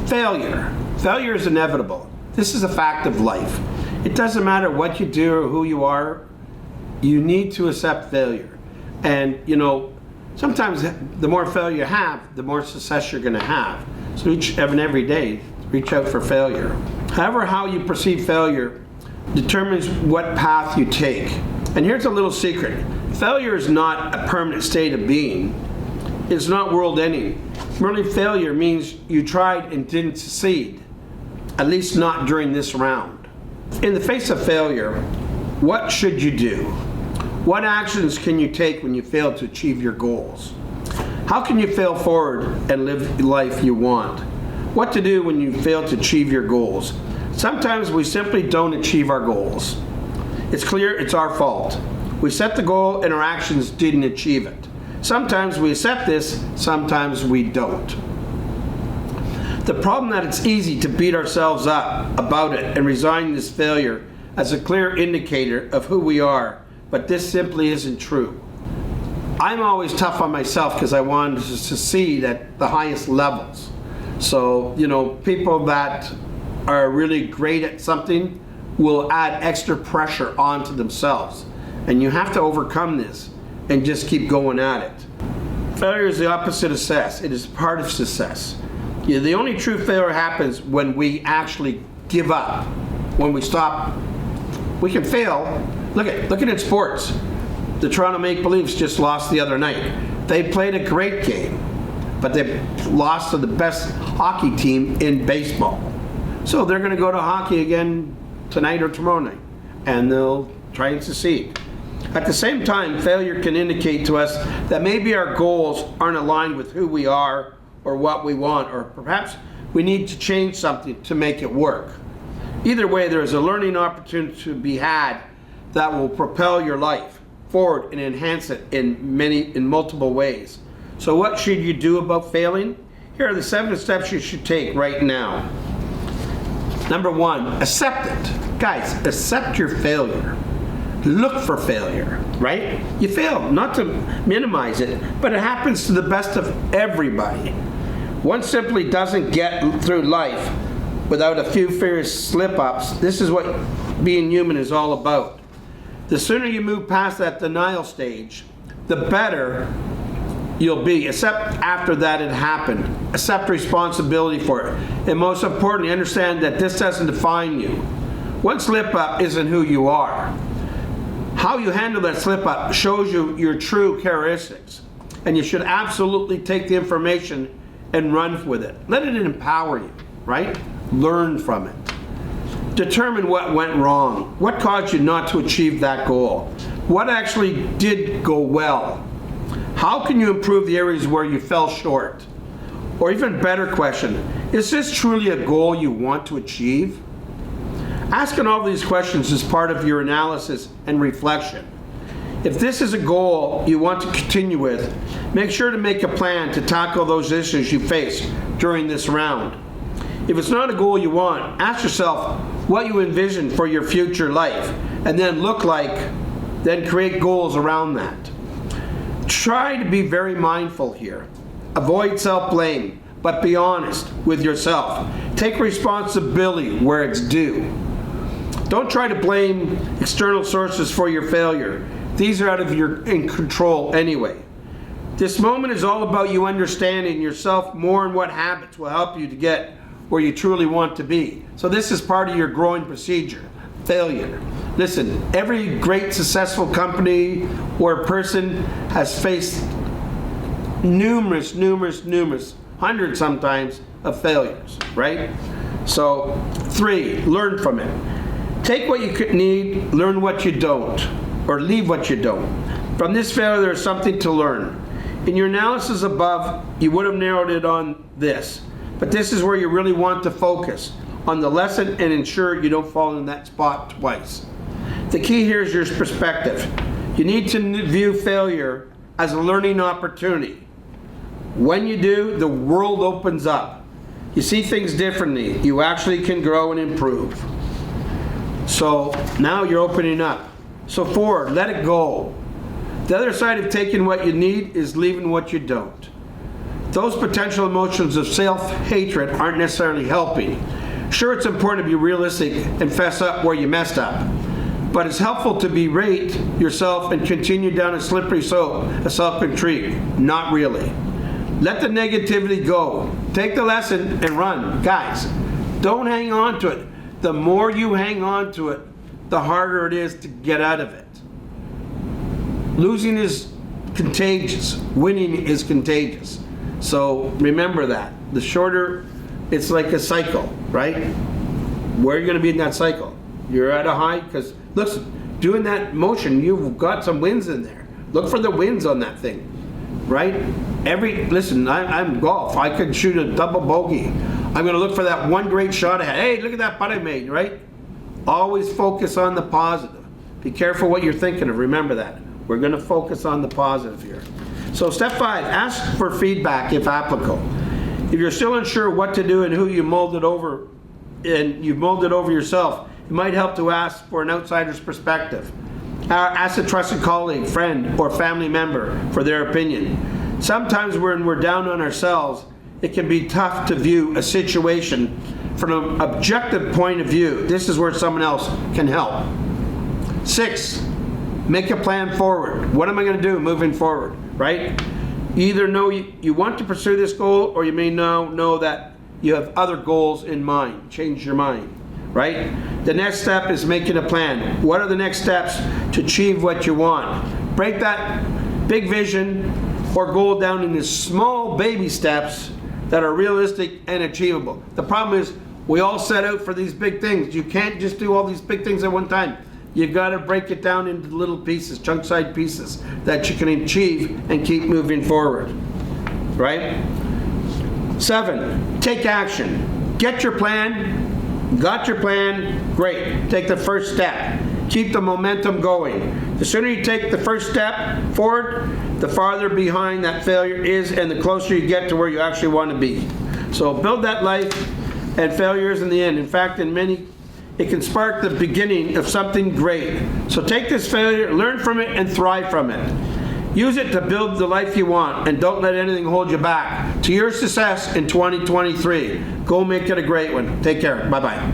Failure. Failure is inevitable. This is a fact of life. It doesn't matter what you do or who you are, you need to accept failure. And sometimes the more failure you have, the more success you're going to have. So each and every day, reach out for failure. However, how you perceive failure determines what path you take. And here's a little secret. Failure is not a permanent state of being. It's not world ending. Merely failure means you tried and didn't succeed, at least not during this round. In the face of failure, what should you do? What actions can you take when you fail to achieve your goals? How can you fail forward and live the life you want? What to do when you fail to achieve your goals? Sometimes we simply don't achieve our goals. It's clear it's our fault. We set the goal and our actions didn't achieve it. Sometimes we accept this, sometimes we don't. The problem that it's easy to beat ourselves up about it and resign this failure as a clear indicator of who we are, but this simply isn't true. I'm always tough on myself because I wanted to succeed at the highest levels. So, people that are really great at something will add extra pressure onto themselves. And you have to overcome this and just keep going at it. Failure is the opposite of success. It is part of success. The only true failure happens when we actually give up, when we stop. We can fail. Look at it in sports. The Toronto Maple Leafs just lost the other night. They played a great game, but they lost to the best hockey team in baseball. So they're going to go to hockey again tonight or tomorrow night, and they'll try and succeed. At the same time, failure can indicate to us that maybe our goals aren't aligned with who we are or what we want, or perhaps we need to change something to make it work. Either way, there is a learning opportunity to be had that will propel your life forward and enhance it in multiple ways. So what should you do about failing? Here are the 7 steps you should take right now. Number 1, accept it. Guys, accept your failure. Look for failure, right? You fail, not to minimize it, but it happens to the best of everybody. One simply doesn't get through life without a few fierce slip-ups. This is what being human is all about. The sooner you move past that denial stage, the better you'll be. Accept after that it happened. Accept responsibility for it. And most importantly, understand that this doesn't define you. One slip-up isn't who you are. How you handle that slip-up shows you your true characteristics. And you should absolutely take the information and run with it. Let it empower you, right? Learn from it. Determine what went wrong. What caused you not to achieve that goal? What actually did go well? How can you improve the areas where you fell short? Or even better question, is this truly a goal you want to achieve? Asking all these questions is part of your analysis and reflection. If this is a goal you want to continue with, make sure to make a plan to tackle those issues you face during this round. If it's not a goal you want, ask yourself what you envision for your future life, and then create goals around that. Try to be very mindful here. Avoid self-blame, but be honest with yourself. Take responsibility where it's due. Don't try to blame external sources for your failure. These are out of your control anyway. This moment is all about you understanding yourself more and what habits will help you to get where you truly want to be. So this is part of your growing procedure. Failure. Listen, every great successful company or person has faced numerous, hundreds sometimes, of failures, right? So 3, learn from it. Take what you could need, learn what you don't, or leave what you don't. From this failure, there's something to learn. In your analysis above, you would have narrowed it on this, but this is where you really want to focus on the lesson and ensure you don't fall in that spot twice. The key here is your perspective. You need to view failure as a learning opportunity. When you do, the world opens up. You see things differently. You actually can grow and improve. So now you're opening up. So 4, let it go. The other side of taking what you need is leaving what you don't. those potential emotions of self-hatred aren't necessarily helping. Sure, it's important to be realistic and fess up where you messed up, but it's helpful to berate yourself and continue down a slippery slope of self-intrigue. Not really. Let the negativity go. Take the lesson and run. Guys, don't hang on to it. The more you hang on to it, the harder it is to get out of it. Losing is contagious. Winning is contagious. So remember that. The shorter, it's like a cycle, right? Where are you going to be in that cycle? You're at a high, because listen, doing that motion, you've got some wins in there. Look for the wins on that thing, right? Listen, I'm golf. I could shoot a double bogey. I'm going to look for that one great shot I had. Hey, look at that putt I made, right? Always focus on the positive. Be careful what you're thinking of. Remember that. We're going to focus on the positive here. So step 5, ask for feedback if applicable. If you're still unsure what to do and who you molded over, and you've molded over yourself, it might help to ask for an outsider's perspective. Ask a trusted colleague, friend, or family member for their opinion. Sometimes when we're down on ourselves, it can be tough to view a situation from an objective point of view. This is where someone else can help. 6, make a plan forward. What am I going to do moving forward, right? You either know you want to pursue this goal, or you may know that you have other goals in mind. Change your mind, right? The next step is making a plan. What are the next steps to achieve what you want? Break that big vision or goal down into small baby steps that are realistic and achievable. The problem is we all set out for these big things. You can't just do all these big things at one time. You've got to break it down into little pieces, chunk-sized pieces that you can achieve and keep moving forward, right? 7, take action. Get your plan. Got your plan? Great. Take the first step. Keep the momentum going. The sooner you take the first step forward, the farther behind that failure is and the closer you get to where you actually want to be. So build that life, and failure is in the end. In fact, it can spark the beginning of something great. So take this failure, learn from it, and thrive from it. Use it to build the life you want, and don't let anything hold you back to your success in 2023. Go make it a great one. Take care. Bye-bye.